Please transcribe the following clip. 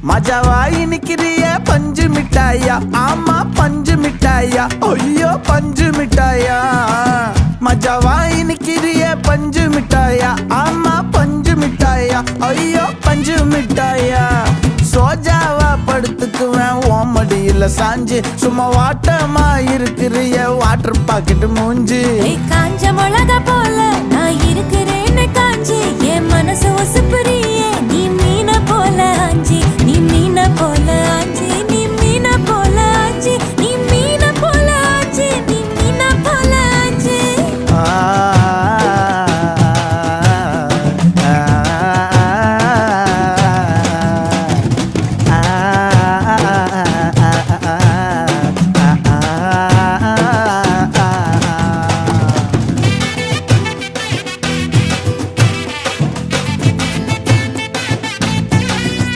மஜாவாய் நிக்கிறிய பஞ்சு மிட்டாயா, ஆமா பஞ்சு மிட்டாயா, ஐயோ பஞ்சு மிட்டாயா. மஜாவாய் நிக்கிறிய பஞ்சு மிட்டாயா, ஆமா பஞ்சு மிட்டாயா, ஐயோ பஞ்சு மிட்டாயா. சோஜாவா படுத்துக்குவேன் ஓமடியில சாஞ்சு, சும்மா வாட்டமா இருக்கிறிய வாட்டர் பாக்கெட் மூஞ்சி. காஞ்ச மிளகா போல நான் இருக்கிறேன்னு காஞ்சி என் மனசு ஒசுப்புரிய